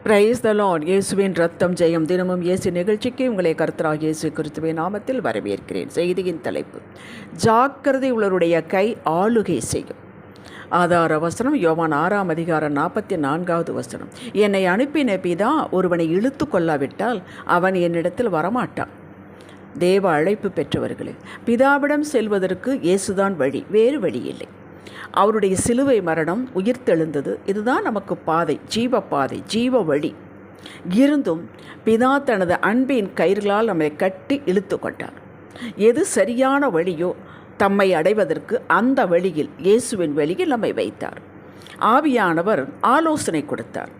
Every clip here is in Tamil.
Praise the Lord. இயேசுவின் ரத்தம் ஜெயம். தினமும் இயேசு நிகழ்ச்சிக்கு உங்களை கர்த்தராகிய இயேசு கிறிஸ்துவின் நாமத்தில் வரவேற்கிறேன். செய்தியின் தலைப்பு, ஜாக்கிரதை உள்ளவருடைய கை ஆளுகை செய்யும். ஆதார வசனம் யோவான் 6:44. என்னை அனுப்பின பிதா ஒருவனை இழுத்து கொள்ளாவிட்டால் அவன் என்னிடத்தில் வரமாட்டான். தேவ அழைப்பு பெற்றவர்களே, பிதாவிடம் செல்வதற்கு இயேசுதான் வழி, வேறு வழி இல்லை. அவருடைய சிலுவை மரணம், உயிர்த்தெழுந்தது, இதுதான் நமக்கு பாதை, ஜீவ பாதை, ஜீவ வழி. இருந்தும் பிதா தனது அன்பின் கயிர்களால் நம்மை கட்டி இழுத்து கொண்டார். எது சரியான வழியோ தம்மை அடைவதற்கு அந்த வழியில், இயேசுவின் வழியில் நம்மை வைத்தார். ஆவியானவர் ஆலோசனை கொடுத்தார்,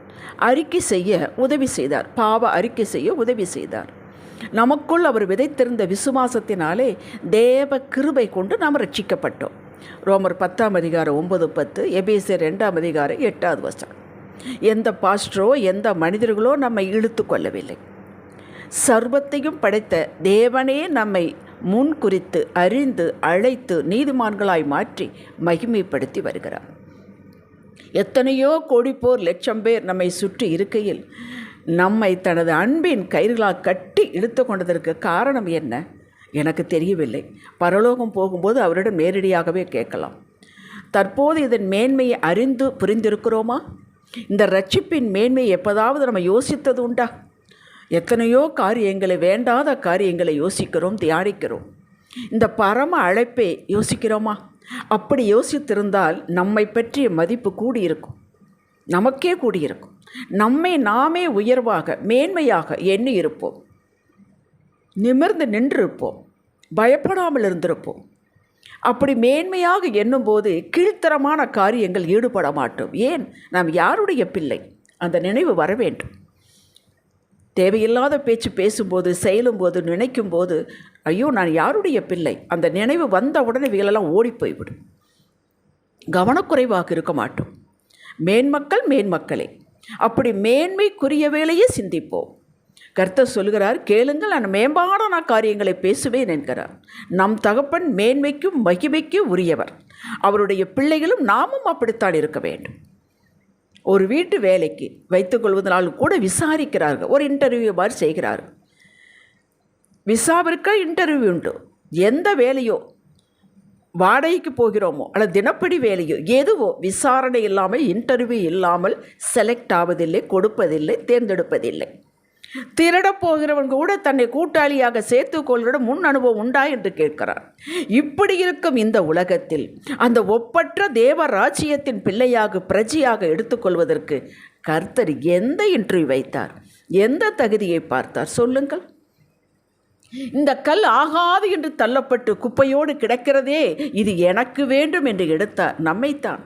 அறிக்கை செய்ய உதவி செய்தார், பாவ அறிக்கை செய்ய உதவி செய்தார். நமக்குள் அவர் விதைத்திருந்த விசுவாசத்தினாலே தேவ கிருபை கொண்டு நாம் ரட்சிக்கப்பட்டோம். ரோமர் 10:9-10, எபேசியர் 2:8. எந்த பாஸ்டரோ எந்த மனிதர்களோ நம்மை இழுத்து கொள்ளவில்லை. சர்வத்தையும் படைத்த தேவனே நம்மை முன் குறித்து அறிந்து அழைத்து நீதிமான்களாய் மாற்றி மகிமைப்படுத்தி வருகிறார். எத்தனையோ கோடிப்போர் லட்சம் பேர் நம்மை சுற்றி இருக்கையில் நம்மை தனது அன்பின் கயிறுகளால் கட்டி இழுத்து கொண்டதற்கு காரணம் என்ன? எனக்கு தெரியவில்லை. பரலோகம் போகும்போது அவரிடம் நேரடியாகவே கேட்கலாம். தற்போது இதன் மேன்மையை அறிந்து புரிந்திருக்கிறோமா? இந்த ரட்சிப்பின் மேன்மையை எப்போதாவது நம்ம யோசித்தது உண்டா? எத்தனையோ காரியங்களை, வேண்டாத காரியங்களை யோசிக்கிறோம், தியானிக்கிறோம். இந்த பரம அழைப்பை யோசிக்கிறோமா? அப்படி யோசித்திருந்தால் நம்மை பற்றிய மதிப்பு கூடியிருக்கும், நமக்கே கூடியிருக்கும். நம்மை நாமே உயர்வாக மேன்மையாக எண்ணி இருப்போம், நிமிர்ந்து நின்றிருப்போம், பயப்படாமல் இருந்திருப்போம். அப்படி மேன்மையாக எண்ணும்போது கீழ்த்தரமான காரியங்கள் ஈடுபட மாட்டோம். ஏன்? நாம் யாருடைய பிள்ளை? அந்த நினைவு வர வேண்டும். தேவையில்லாத பேச்சு பேசும்போது, செயலும்போது, நினைக்கும்போது, ஐயோ நான் யாருடைய பிள்ளை, அந்த நினைவு வந்த உடனே இவைகளெல்லாம் ஓடி போய்விடும். கவனக்குறைவாக இருக்க மாட்டோம். மேன்மக்களே. அப்படி மேன்மைக்குரிய வேலையே சிந்திப்போம். கர்த்தர் சொல்கிறார், கேளுங்கள், நான் மேம்பாடான காரியங்களை பேசுவேன் என்கிறார். நம் தகப்பன் மேன்மைக்கும் மகிமைக்கும் உரியவர். அவருடைய பிள்ளைகளும் நாமும் அப்படித்தான் இருக்க வேண்டும். ஒரு வீட்டு வேலைக்கு வைத்துக்கொள்வதனால் கூட விசாரிக்கிறார்கள், ஒரு இன்டர்வியூ மாதிரி செய்கிறார்கள். விசாவிற்கு இன்டர்வியூ உண்டு. எந்த வேலையோ, வாடகைக்கு போகிறோமோ அல்லது தினப்படி வேலையோ எதுவோ, விசாரணை இல்லாமல், இன்டர்வியூ இல்லாமல் செலக்ட் ஆவதில்லை, கொடுப்பதில்லை, தேர்ந்தெடுப்பதில்லை. திருடப் போகிறவன் கூட தன்னை கூட்டாளியாக சேர்த்துக்கொள்கிற முன் அனுபவம் உண்டா என்று கேட்கிறார். இப்படி இருக்கும் இந்த உலகத்தில் அந்த ஒப்பற்ற தேவ ராஜ்யத்தின் பிள்ளையாக, பிரஜையாக எடுத்துக்கொள்வதற்கு கர்த்தர் எந்த இன்டர்வியூ வைத்தார்? எந்த தகுதியை பார்த்தார்? சொல்லுங்கள். இந்த கல் ஆகாது என்று தள்ளப்பட்டு குப்பையோடு கிடக்கிறதே, இது எனக்கு வேண்டும் என்று எடுத்தார் நம்மைத்தான்.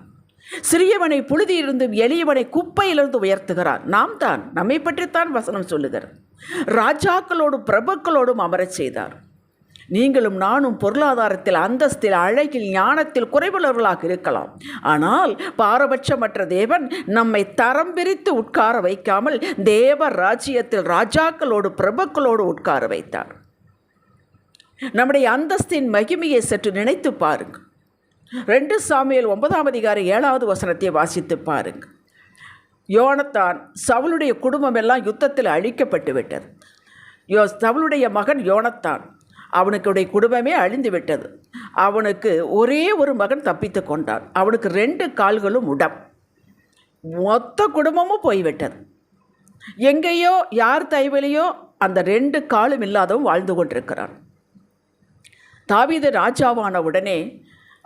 சிறியவனை புழுதியிலிருந்தும் எளியவனை குப்பையிலிருந்து உயர்த்துகிறார். நாம் தான், நம்மை பற்றித்தான் வசனம் சொல்லுகிறார். ராஜாக்களோடும் பிரபுக்களோடும் அமரச் செய்தார். நீங்களும் நானும் பொருளாதாரத்தில், அந்தஸ்தில், அழகில், ஞானத்தில் குறைவுள்ளவர்களாக இருக்கலாம். ஆனால் பாரபட்சமற்ற தேவன் நம்மை தரம் பிரித்து உட்கார வைக்காமல் தேவ ராஜ்யத்தில் ராஜாக்களோடு பிரபுக்களோடு உட்கார வைத்தார். நம்முடைய அந்தஸ்தின் மகிமையை சற்று நினைத்து பாருங்கள். 2 சாமுவேல் 9:7 வாசித்து பாருங்கள். யோனத்தான், சவுலுடைய குடும்பம் எல்லாம் யுத்தத்தில் அழிக்கப்பட்டு விட்டது. சவுலுடைய மகன் யோனத்தான், அவனுடைய குடும்பமே அழிந்து விட்டது. அவனுக்கு ஒரே ஒரு மகன் தப்பித்து கொண்டான். அவனுக்கு 2 கால்களும் உடம். மொத்த குடும்பமும் போய்விட்டது. எங்கேயோ யார் தயவிலையோ அந்த 2 காலும் இல்லாதவன் வாழ்ந்து கொண்டிருக்கிறான். தாவீது ராஜாவான உடனே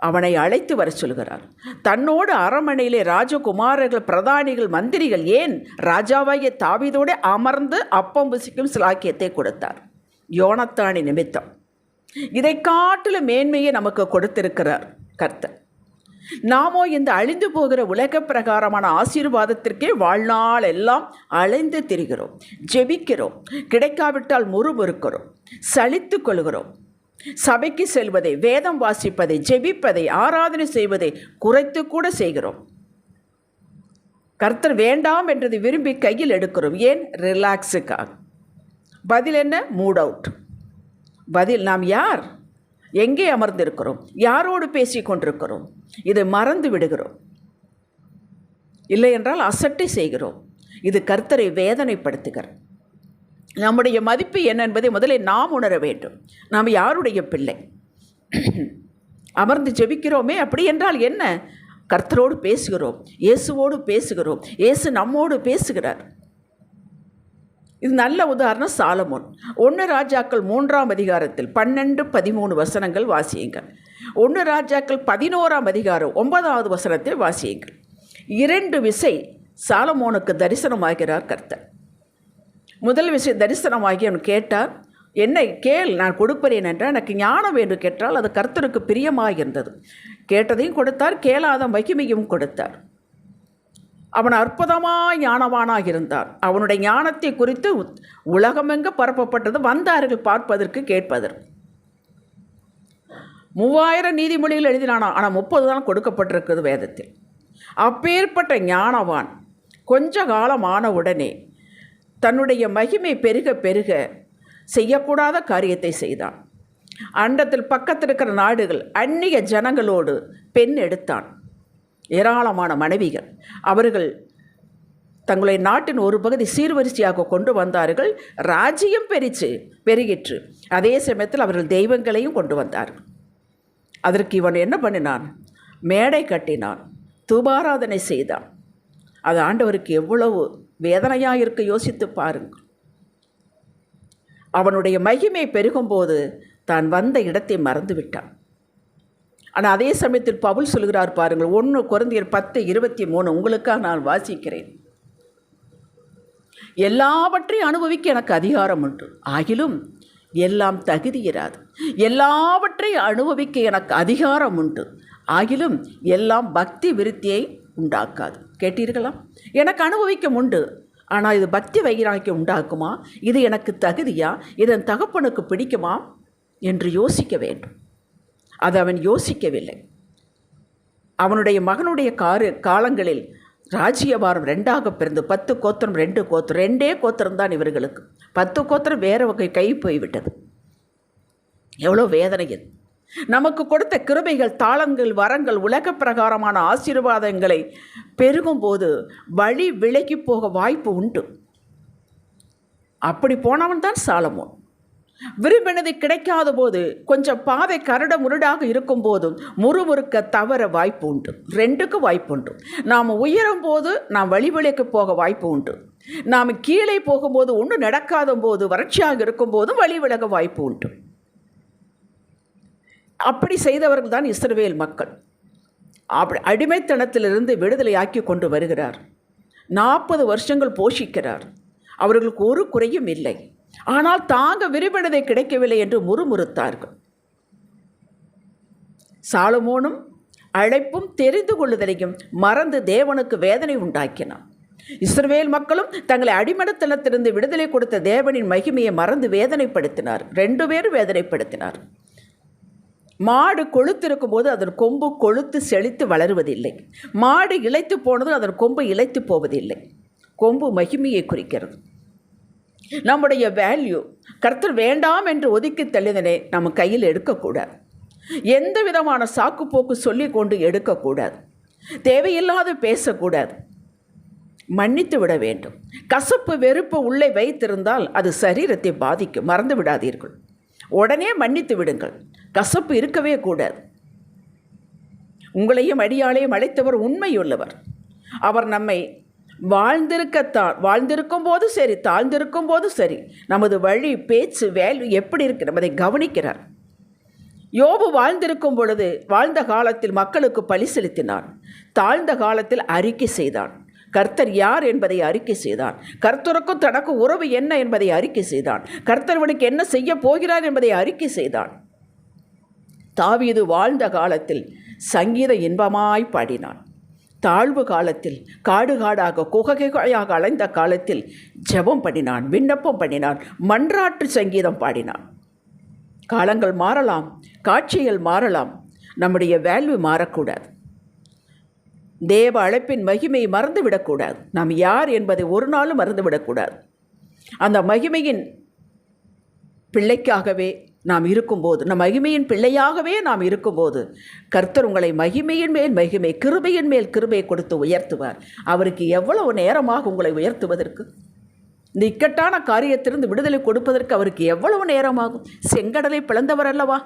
அவனை அழைத்து வர சொல்கிறார். தன்னோடு அரண்மனையிலே ராஜகுமாரர்கள், பிரதானிகள், மந்திரிகள், ஏன் ராஜாவாகிய தாவீதோடு அமர்ந்து அப்பம் புசிக்கும் சிலாக்கியத்தை கொடுத்தார். யோனத்தானி நிமித்தம் இதை காட்டிலும் மேன்மையை நமக்கு கொடுத்திருக்கிறார் கர்த்தர். நாமோ இந்த அழிந்து போகிற உலக பிரகாரமான ஆசீர்வாதத்திற்கே வாழ்நாள் எல்லாம் அலைந்து திரிகிறோம், ஜெபிக்கிறோம், கிடைக்காவிட்டால் முறுமுறுக்கிறோம், சலித்து கொள்கிறோம். சபைக்கு செல்வதை, வேதம் வாசிப்பதை, ஜெபிப்பதை, ஆராதனை செய்வதை குறைத்து கூட செய்கிறோம். கர்த்தர் வேண்டாம் என்றதை விரும்பி கையில் எடுக்கிறோம். ஏன்? ரிலாக்ஸுக்காக. பதில் என்ன? Mood out. பதில், நாம் யார், எங்கே அமர்ந்திருக்கிறோம், யாரோடு பேசி கொண்டிருக்கிறோம், இதை மறந்து விடுகிறோம். இல்லை என்றால் அசட்டை செய்கிறோம். இது கர்த்தரை வேதனைப்படுத்துகிறது. நம்முடைய மதிப்பு என்ன என்பதை முதலில் நாம் உணர வேண்டும். நாம் யாருடைய பிள்ளை? அமர்ந்து ஜெபிக்கிறோமே, அப்படி என்றால் என்ன? கர்த்தரோடு பேசுகிறோம், இயேசுவோடு பேசுகிறோம், இயேசு நம்மோடு பேசுகிறார். இது நல்ல உதாரணம் சாலமோன். 1 ராஜாக்கள் 3ஆம் அதிகாரத்தில் 12-13 வசனங்கள் வாசியுங்கள். 1 ராஜாக்கள் 11ஆம் அதிகாரம் 9வது வசனத்தை வாசியுங்கள். 2 விசை சாலமோனுக்கு தரிசனமாகிறார் கர்த்தர். முதல் விஷயம் தரிசனமாகி அவன் கேட்டார், என்னை கேள், நான் கொடுப்பேன் என்றால், எனக்கு ஞானம் வேண்டும் கேட்டால் அது கர்த்தருக்கு பிரியமாக இருந்தது. கேட்டதையும் கொடுத்தார், கேளாத மகிமையும் கொடுத்தார். அவன் அற்புதமாக ஞானவானாக இருந்தான். அவனுடைய ஞானத்தை குறித்து உலகமெங்க பரப்பப்பட்டது, வந்தார்கள் பார்ப்பதற்கு கேட்பதற்கு. 3000 நீதிமொழிகள் எழுதினானா, ஆனால் 30 தான் கொடுக்கப்பட்டிருக்கிறது வேதத்தில். அப்பேற்பட்ட ஞானவான் கொஞ்ச காலம் ஆன உடனே தன்னுடைய மகிமை பெருக பெருக செய்யக்கூடாத காரியத்தை செய்தான். அண்டத்தில் பக்கத்தில் இருக்கிற நாடுகள் அந்நிய ஜனங்களோடு பெண் எடுத்தான். ஏராளமான மனைவிகள். அவர்கள் தங்களுடைய நாட்டின் ஒரு பகுதி சீர்வரிசையாக கொண்டு வந்தார்கள். ராஜ்யம் பெருகிற்று. அதே சமயத்தில் அவர்கள் தெய்வங்களையும் கொண்டு வந்தார்கள். அதற்கு இவன் என்ன பண்ணினான்? மேடை கட்டினான், தூபாராதனை செய்தான். அது ஆண்டவருக்கு எவ்வளவு வேதனையாக இருக்க யோசித்து பாருங்கள். அவனுடைய மகிமை பெருகும்போது தான் வந்த இடத்தை மறந்து விட்டான். ஆனால் அதே சமயத்தில் பவுல் சொல்கிறார் பாருங்கள், 1 கொரிந்தியர் 10:23 உங்களுக்காக நான் வாசிக்கிறேன். எல்லாவற்றையும் அனுபவிக்க எனக்கு அதிகாரம் உண்டு, ஆகிலும் எல்லாம் தகுதியிராது. எல்லாவற்றையும் அனுபவிக்க எனக்கு அதிகாரம் உண்டு, ஆகிலும் எல்லாம் பக்தி விருத்தியை உண்டாக்காது. கேட்டீர்களா? எனக்கு அனுபவிக்க உண்டு, ஆனால் இது பக்தி வைராக்கியம் உண்டாக்குமா? இது எனக்கு தகுதியா? இதன் தகப்பனுக்கு பிடிக்குமா என்று யோசிக்க வேண்டும். அது அவன் யோசிக்கவில்லை. அவனுடைய மகனுடைய காலங்களில் ராஜ்யபாரம் 2ஆக பிறந்து 10 கோத்திரம் 2 கோத்திரம் 2 கோத்திரம்தான் இவர்களுக்கு. 10 கோத்திரம் வேறு வகை கை போய்விட்டது. எவ்வளோ வேதனை இது! நமக்கு கொடுத்த கிருபைகள், தாளங்கள், வரங்கள், உலக பிரகாரமான ஆசீர்வாதங்களை பெருகும்போது வழி விலகி போக வாய்ப்பு உண்டு. அப்படி போனவன் தான் சாலமோன். விரும்பினது கிடைக்காத போது, கொஞ்சம் பாதை கரட முரடாக இருக்கும் போதும் முறுமுறுக்க தவற வாய்ப்பு உண்டு. 2க்கு வாய்ப்பு உண்டு. நாம் உயரும் போது நாம் வழி விலகி போக வாய்ப்பு உண்டு. நாம் கீழே போகும்போது, ஒன்று நடக்காத போது, வறட்சியாக இருக்கும் போதும் வழி விலக வாய்ப்பு உண்டு. அப்படி செய்தவர்கள் தான் இஸ்ரவேல் மக்கள். அப்படி அடிமைத்தனத்திலிருந்து விடுதலையாக்கி கொண்டு வருகிறார். 40 வருஷங்கள் போஷிக்கிறார். அவர்களுக்கு ஒரு குறையும் இல்லை. ஆனால் தாங்க விரும்பினதை கிடைக்கவில்லை என்று முறுமுறுத்தார்கள். சாலமோனும் அழைப்பும் தெரிந்து கொள்ளுதலையும் மறந்து தேவனுக்கு வேதனை உண்டாக்கினான். இஸ்ரவேல் மக்களும் தங்களை அடிமைத்தனத்திலிருந்து விடுதலை கொடுத்த தேவனின் மகிமையை மறந்து வேதனைப்படுத்தினார். 2 பேரும் வேதனைப்படுத்தினார். மாடு கொழுத்திருக்கும் போது அதன் கொம்பு கொழுத்து செழித்து வளருவதில்லை. மாடு இளைத்து போனது அதன் கொம்பு இளைத்து போவதில்லை. கொம்பு மகிமையை குறிக்கிறது. நம்முடைய வேல்யூ கர்த்தர் வேண்டாம் என்று ஒதுக்கி தள்ளிதனை நம்ம கையில் எடுக்கக்கூடாது. எந்த விதமான சாக்குப்போக்கு சொல்லி கொண்டு எடுக்கக்கூடாது. தேவையில்லாத பேசக்கூடாது. மன்னித்து விட வேண்டும். கசப்பு வெறுப்பு உள்ளே வைத்திருந்தால் அது சரீரத்தை பாதிக்கும். மறந்து விடாதீர்கள். உடனே மன்னித்து விடுங்கள். கசப்பு இருக்கவே கூடாது. உங்களையும் அடியாளையும் அழைத்தவர் உண்மையுள்ளவர். அவர் நம்மை வாழ்ந்திருக்கும் போது சரி, தாழ்ந்திருக்கும் போது சரி, நமது வழி, பேச்சு, வேல்யூ எப்படி இருக்கு என்பதை கவனிக்கிறார். யோபு வாழ்ந்திருக்கும் பொழுது வாழ்ந்த காலத்தில் மக்களுக்கு பலி செலுத்தினான். தாழ்ந்த காலத்தில் அறிக்கை செய்தான். கர்த்தர் யார் என்பதை அறிக்கை செய்தான். கர்த்தருக்கும் தனக்கு உறவு என்ன என்பதை அறிக்கை செய்தான். கர்த்தர்வனுக்கு என்ன செய்ய போகிறார் என்பதை அறிக்கை செய்தான். தாவீது வாழ்ந்த காலத்தில் சங்கீத இன்பமாய் பாடினான். தாழ்வு காலத்தில் காடு காடாக குகையாக அலைந்த காலத்தில் ஜெபம் பண்ணினான், விண்ணப்பம் பண்ணினான், மன்றாட்டு சங்கீதம் பாடினான். காலங்கள் மாறலாம், காட்சிகள் மாறலாம், நம்முடைய வேல்யூ மாறக்கூடாது. தேவ அழைப்பின் மகிமையை மறந்துவிடக்கூடாது. நாம் யார் என்பதை ஒரு நாளும் மறந்துவிடக்கூடாது. அந்த மகிமையின் பிள்ளைக்காகவே நாம் இருக்கும்போது, நம் மகிமையின் பிள்ளையாகவே நாம் இருக்கும்போது, கர்த்தர் உங்களை மகிமையின் மேல் மகிமை, கிருபையின் மேல் கிருபை கொடுத்து உயர்த்துவார். அவருக்கு எவ்வளவு நேரமாக உங்களை உயர்த்துவதற்கு? இந்த இக்கட்டான காரியத்திலிருந்து விடுதலை கொடுப்பதற்கு அவருக்கு எவ்வளவு நேரமாகும்? செங்கடலை பிளந்தவர் அல்லவா?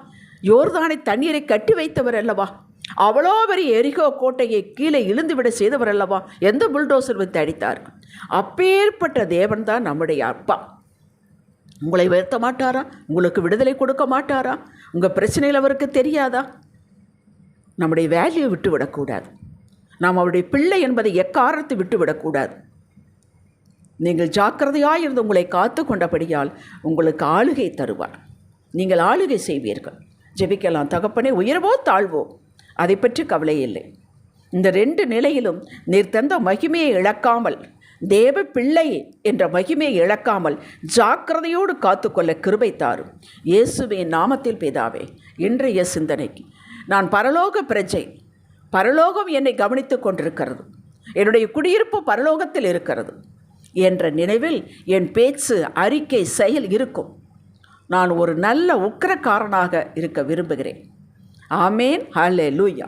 யோர்தானை தண்ணீரை கட்டி வைத்தவர் அல்லவா? அவ்வளோ பெரிய எரிகோ கோட்டையை கீழே இழுந்துவிட செய்தவர் அல்லவா? எந்த புல்டோசர் வைத்து அடித்தார்? அப்பேற்பட்ட தேவன் தான் நம்முடைய அப்பா. உங்களை உயர்த்த மாட்டாரா? உங்களுக்கு விடுதலை கொடுக்க மாட்டாரா? உங்கள் பிரச்சனையில் அவருக்கு தெரியாதா? நம்முடைய வேல்யூ விட்டுவிடக்கூடாது. நாம் அவருடைய பிள்ளை என்பதை எக்காரணத்தை விட்டுவிடக்கூடாது. நீங்கள் ஜாக்கிரதையாக இருந்து உங்களை காத்து கொண்டபடியால் உங்களுக்கு ஆளுகை தருவார். நீங்கள் ஆளுகை செய்வீர்கள். ஜெபிக்கலாம். தகப்பனே, உயர்வோ தாழ்வோ அதை பற்றி கவலை இல்லை. இந்த 2 நிலையிலும் நீர் தந்த மகிமையை இழக்காமல், தேவ பிள்ளை என்ற மகிமையை இழக்காமல் ஜாக்கிரதையோடு காத்துக்கொள்ள கிருபை தாரும். இயேசுவின் நாமத்தில் பிதாவே. இன்றைய சிந்தனைக்கு, நான் பரலோக பிரஜை, பரலோகம் என்னை கவனித்து கொண்டிருக்கிறது, என்னுடைய குடியிருப்பு பரலோகத்தில் இருக்கிறது என்ற நினைவில் என் பேச்சு, அறிக்கை, செயல் இருக்கும். நான் ஒரு நல்ல உக்கிரக்காரனாக இருக்க விரும்புகிறேன். ஆமேன். ஹல்லேலூயா.